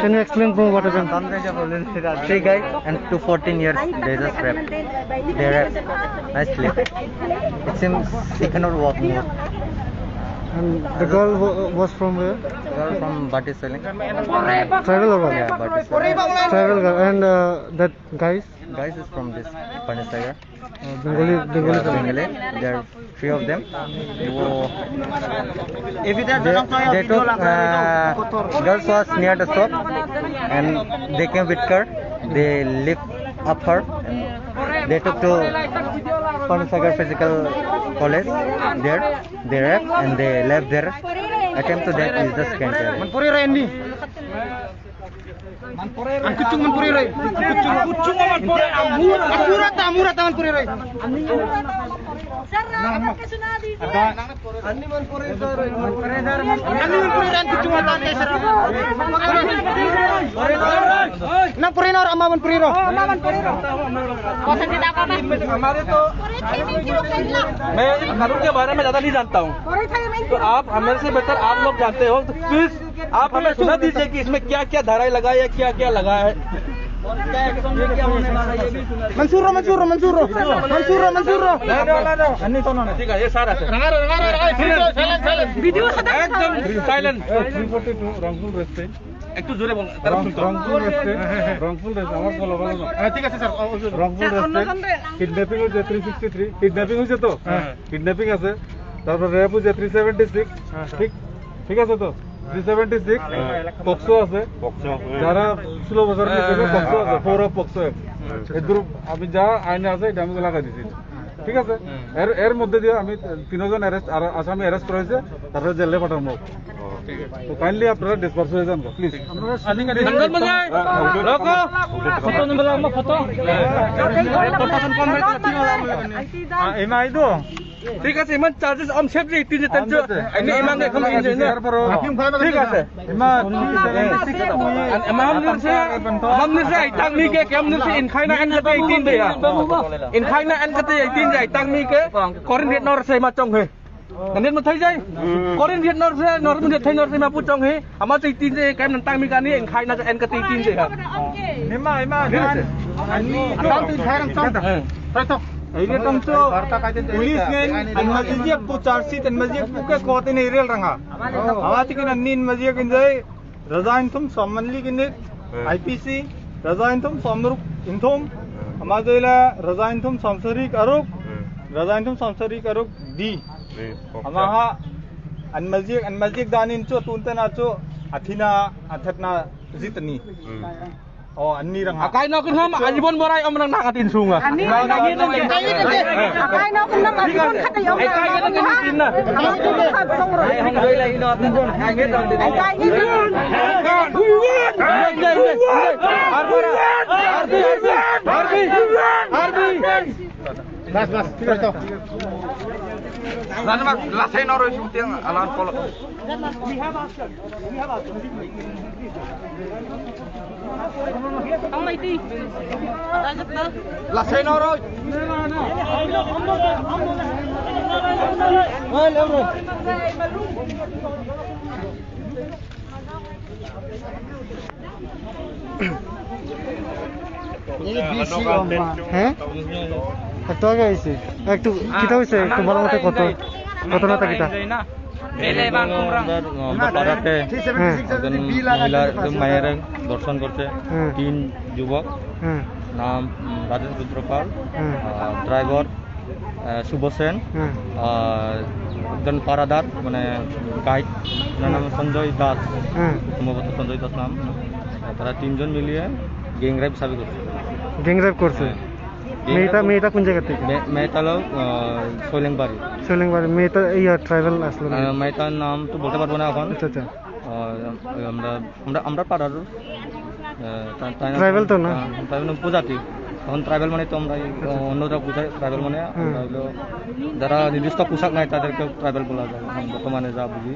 Can you explain bro what happened? Three guys and 14 years they just raped. They raped nicely. It seems he cannot walk more. And the girl was from where? Girl from Bati selling. Tribal or what? Yeah, Bati selling. Tribal girl. And that guys? Guys is from this Panisagar. Bengali. Bengali. There are three of them. They took girls was near the shop and they came with her. They lift up her. And they took to Panisagar Physical College. There they raped and they left their attempt to death is just cancer. Kucing manpuri rai. Kucing manpuri. Amurat manpuri rai. Anni manpuri rai. Anni manpuri dan kucing matan ke sir. Na puri na amma manpuri ro. Amma manpuri ro. Kosa tidak apa apa. हमारे तो मैं कानून के बारे में ज्यादा नहीं जानता हूँ तो आप हमारे से बेहतर आप लोग जानते हो तो प्लीज आप हमें सुना दीजिए कि इसमें क्या क्या धाराएं लगाई है क्या क्या लगा है मंसूर ठीक है ये सारा वीडियो एकदम साइलेंट 342 রংপুর রেস্টে একটু জোরে বলুন রংপুর রেস্টে আমার বলো ঠিক আছে স্যার রংপুর রেস্টে কিডন্যাপিং হয়েছে 363 কিডন্যাপিং হয়েছে তো কিডন্যাপিং আছে তারপর রেপ হয়েছে 376 ঠিক আছে তো 376 পক্সো আছে যারা 16 বছর নিচে পক্সো আছে 4 অফ পক্সো এর আমি যা আইনে আছে এটা আমি লাগাই দিছি ঠিক আছে এর মধ্যে দিয়ে আমি তিনজন অ্যারেস্ট আর আসামি অ্যারেস্ট করেছে তারপরে জেলে পাঠানো তো কাইন্ডলি আপনারা ডিসপার্স হয়ে যান প্লিজ ঠিক আছে ইমান চার্জেস অন সেফ রে 3 tanjo ini emang enggak kami engineer ঠিক আছে हमने से तंग मी के हमने से इन खाइना एन कते 18 दे इन खाइना एन कते 18 जाय तंग मी के कोरिन वियत नॉर से मा चोंग हे नंदेन म थई जाय कोरिन वियत नॉर से नॉर म थई नॉर से मा पु चोंग हे हमा से 18 जे केम तंग मी का नि इन खाइना एन कते 18 दे हा निमा अनि तंग खाइरम चोंग ini tentu polis ngen an mazijak pu charsi tan mazijak pu ke kote ne rel ranga awati kin annin mazijak injai razain thum sammanli kin IPC razain thum samruk inthum amazela razain thum samsarik aruk di amaha an mazijak danin cho tuntana cho athina athatna zitni Oh, ani rang. Akai no kun ham ajibon borai om rang nakatin sunga. Ani akai no kun nam ajibon khat yo. Akai no kun tin na. Ai hong doi lai no tin bon. Ai nget dong. Akai ni. Arbi. Bas tidak tahu. Lan mak lasai noro syuting alan polo. Ông mày đi. Là xe nó rồi. Ơi lên rồi. Ini bisi om. Heh? কত আগে আইছে একটু কিটা হইছে একটু বড় মতে কত ঘটনাটা কিটা মায়ের দর্শন করছে 3 যুবক নাম রাজেশ রুদ্রপাল ড্রাইভার শুভ সেন একজন পারাদার মানে গাইড নাম সঞ্জয় দাস সম্ভবত সঞ্জয় দাস নাম তারা 3 জন মিলিয়ে গ্যাং রেপ করছে মেয়েটা কোন জায়গা থেকে মেয়েটা হলো সোলেংবাড়ি মেয়েটা এই ট্রাইবাল আসলো মেয়েটার নাম তো বলতে পারবো না এখন আচ্ছা আমরা পাড়ার ট্রাইবাল তো না ট্রাইবাল উপজাতি এখন ট্রাইবেল মানে তো আমরা অন্যরা বুঝাই ট্রাইবেল মানে আমরা হলো যারা নির্দিষ্ট পোশাক নাই তাদেরকে ট্রাইবেল বলা যায় এখন বর্তমানে যা বুঝি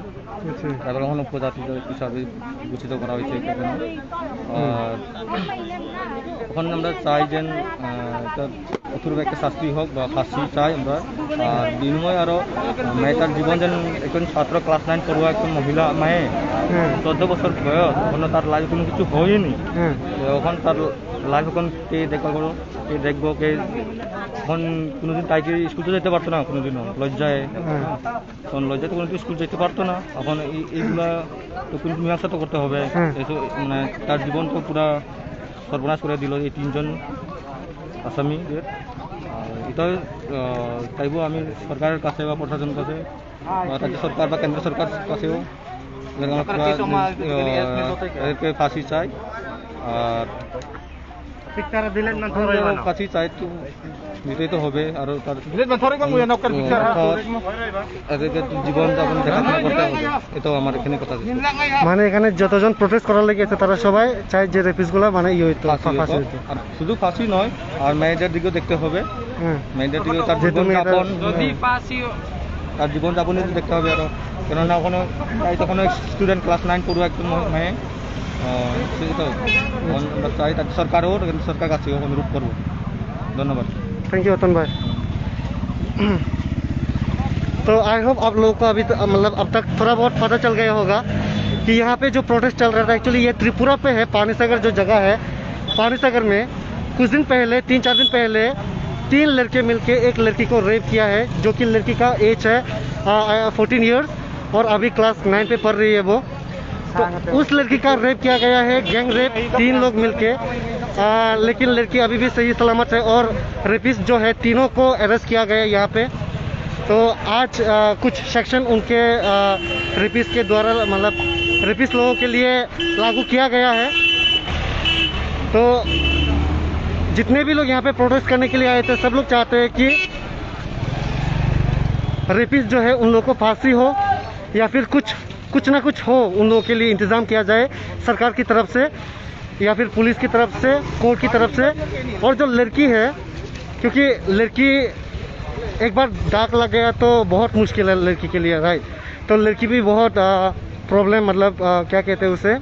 ট্রাইবেল এখন উপজাতি হিসাবে ঘোষিত করা হয়েছে এখানে। আর এখন আমরা চাই যে কঠোর একটা শাস্তি হোক বা ফাঁসি চাই আমরা। আর বিনিময় আরও মেয়েটার জীবন যেন এখন ছাত্র ক্লাস 9 পড়ুয়া একজন মহিলা মায়ে 14 বছর বয়স এখন তার লাইফ কোনো কিছু হয়নি, এখন তার লাইফ এখন কে দেখবো কে এখন কোনোদিন তাইকে স্কুল তো যেতে পারতো না কোনোদিনও লজ্জায়, তখন লজ্জায় তো কোনোদিন স্কুল যেতে পারতো না। এখন এইগুলা তো কিন্তু মীমাংসা তো করতে হবে, মানে তার জীবন তো পুরা সর্বনাশ করে দিল এই 3 জন আসামিদের। এটা চাইব আমি সরকারের কাছে বা প্রশাসনের কাছে বা রাজ্য সরকার বা কেন্দ্র সরকার কাছেও এদেরকে ফাঁসি চাই। আর ফাঁসি চাই তো দিতেই তো হবে, আরও তার এদেরকে জীবন যাপন দেখাশোনা করতে হবে, এটাও আমার এখানে কথা। মানে এখানে যতজন প্রোটেস্ট করার লেগেছে তারা সবাই চাই যে রেপিসগুলো মানে ফাঁসি হইতো। আর শুধু ফাঁসি নয়, আর মেয়েদের দিকেও দেখতে হবে, মেয়েদের দিকেও তার জীবন যাপন তার জীবন যাপনে দেখতে হবে আরো, কেননা ওখানে তখন স্টুডেন্ট ক্লাস 9 পড়ুয়া একজন মেয়ে, আমরা চাই তার সরকারও সরকার কাছেও অনুরোধ করবো। धन्यवाद। थैंक यू अतन भाई। तो आई होप आप लोगों को अभी मतलब अब तक थोड़ा बहुत पता चल गया होगा कि यहाँ पे जो प्रोटेस्ट चल रहा था एक्चुअली ये त्रिपुरा पे है। पानीसागर जो जगह है, पानीसागर में कुछ दिन पहले 3-4 दिन पहले 3 लड़के मिलके एक लड़की को रेप किया है, जो कि लड़की का एज है 14 ईयर्स और अभी क्लास 9 पे पढ़ रही है वो। तो उस लड़की का रेप किया गया है, गैंग रेप, 3 लोग मिलके। लेकिन लड़की अभी भी सही सलामत है और रेपिस्ट जो है तीनों को अरेस्ट किया गया है यहाँ पे। तो आज कुछ सेक्शन उनके रेपिस्ट के द्वारा मतलब रेपिस्ट लोगों के लिए लागू किया गया है। तो जितने भी लोग यहाँ पे प्रोटेस्ट करने के लिए आए थे सब लोग चाहते हैं कि रेपिस्ट जो है उन लोगों को फांसी हो या फिर कुछ ना कुछ हो, उन लोगों के लिए इंतज़ाम किया जाए सरकार की तरफ से या फिर पुलिस की तरफ से, कोर्ट की तरफ से। और जो लड़की है, क्योंकि लड़की एक बार दाग लग गया तो बहुत मुश्किल है लड़की के लिए, राइट। तो लड़की भी बहुत प्रॉब्लम मतलब क्या कहते हैं उसे,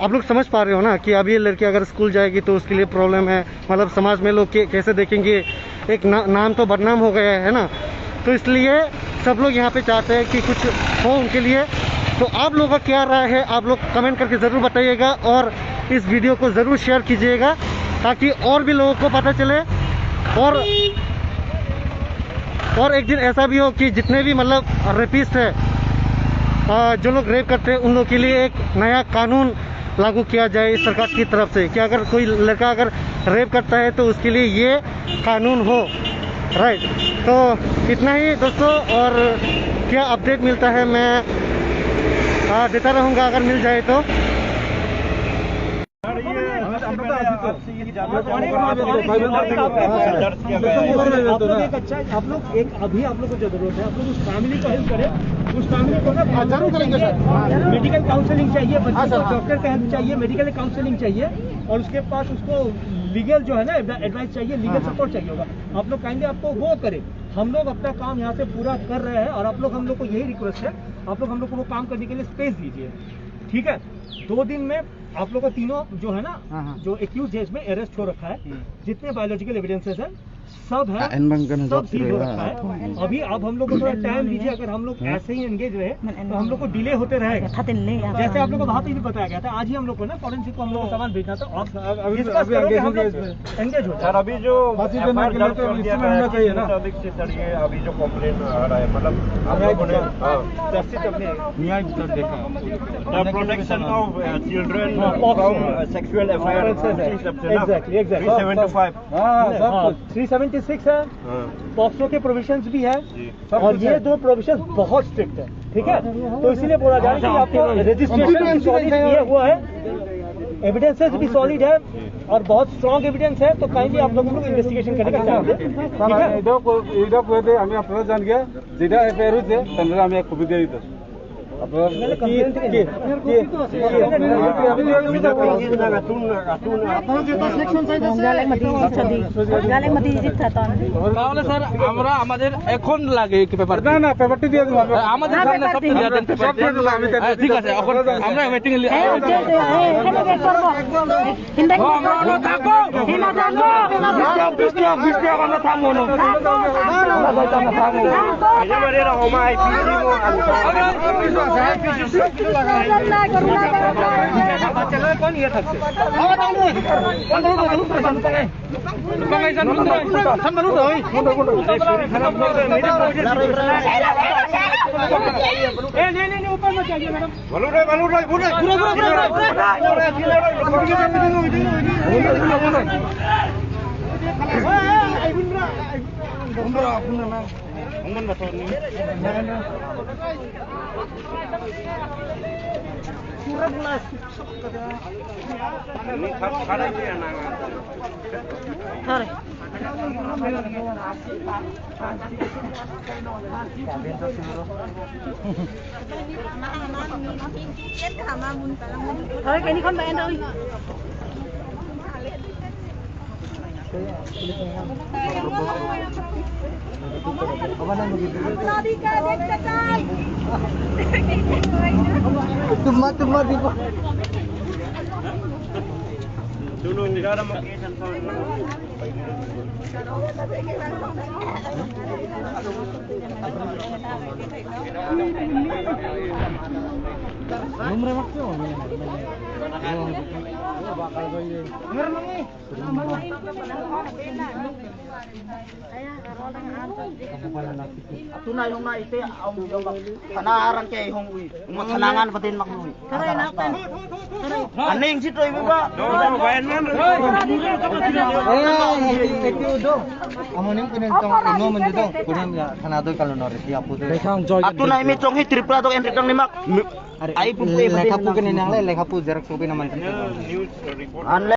आप लोग समझ पा रहे हो ना कि अभी ये लड़की अगर स्कूल जाएगी तो उसके लिए प्रॉब्लम है, मतलब समाज में लोग कैसे देखेंगे, एक नाम तो बदनाम हो गया है ना। तो इसलिए सब लोग यहाँ पे चाहते हैं कि कुछ हो उनके लिए। तो आप लोगों का क्या राय है, आप लोग कमेंट करके ज़रूर बताइएगा और इस वीडियो को ज़रूर शेयर कीजिएगा ताकि और भी लोगों को पता चले। और एक दिन ऐसा भी हो कि जितने भी मतलब रेपिस्ट है, जो लोग रेप करते हैं, उन लोगों के लिए एक नया कानून लागू किया जाए इस सरकार की तरफ से कि अगर कोई लड़का अगर रेप करता है तो उसके लिए ये कानून हो, राइट। तो इतना ही दोस्तों, और क्या अपडेट मिलता है मैं देता रहूँगा अगर मिल जाए तो। आप लोग एक अभी आप लोग को जो जरूरत है, आप लोग उस फैमिली को हेल्प करें, उस फैमिली को ना जरूर करेंगे सर। मेडिकल काउंसलिंग चाहिए, बच्चे को डॉक्टर का हेल्प चाहिए, मेडिकल काउंसलिंग चाहिए और उसके पास उसको लीगल जो है ना एडवाइस चाहिए, लीगल सपोर्ट चाहिए होगा। आप लोग काइंडली आपको वो करें। हम लोग अपना काम यहाँ से पूरा कर रहे हैं और आप लोग हम लोग को यही रिक्वेस्ट है, आप लोग हम लोग को वो काम करने के लिए स्पेस दीजिए, ठीक है। 2 दिन में आप लोग को तीनों जो है ना, जो एक्यूज जेज में अरेस्ट हो रखा है, जितने बायोलॉजिकल एविडेंसेस है सब है, सब सील हो रखा है। अभी अब हम लोग को थोड़ा टाइम दीजिए। अगर हम लोग ऐसे ही एंगेज रहे तो हम लोग को डिले होते रहेगा। जैसे आप लोग को वहाँ पे भी बताया गया था, आज ही हम लोग को ना फॉरेंसिक को हम लोग को सामान भेजना था। एंगेज हो सर। अभी जो फांसी देने के लिए तो इंस्ट्रूमेंट होना चाहिए ना। अभी जो कंप्लेन आ रहा है, मतलब आप लोगों ने न्याय देखा, protection of children from sexual affair, exactly 376 है, पॉक्सो के प्रोविजंस भी है और ये 2 प्रोविजंस बहुत स्ट्रिक्ट है, ठीक है। तो इसीलिए बोला जा रहा है कि आपको रजिस्ट्रेशन सॉलिड किया हुआ है, एविडेंसेस भी सॉलिड है और बहुत स्ट्रॉन्ग एविडेंस है। तो काइंडली आप लोगों को इन्वेस्टिगेशन करने का चाह আমি আপনারা জান গিয়া যেটা এফআইআর হয়েছে তাহলে আমি এক কপি দিয়ে দিতেছি। গালে মতি জিততা তন তাহলে স্যার আমরা আমাদের এখন লাগে কি পেপার না না পেপারটি দিয়ে দেবো আমাদের সামনে সব দিয়ে দেন পেপার ঠিক আছে এখন আমরা মিটিং এ এই যে এখানে বের করব হিন্দা আমরা থাকবো হিন্দা থাকবো বৃষ্টি আমরা থামবো না thôi cái này con bé ơi Cuma di tunay nung na ite panaharan kay hong uy matanangan patin makluy Taray napan. aning sito ibu ba amoning pinentong ino mendito kunin ya kanado kalonore di apu de atunay mi chong hi tripla to entry tang limak ay pu lekha pu kinin yang le lekha pu jerak pu naman an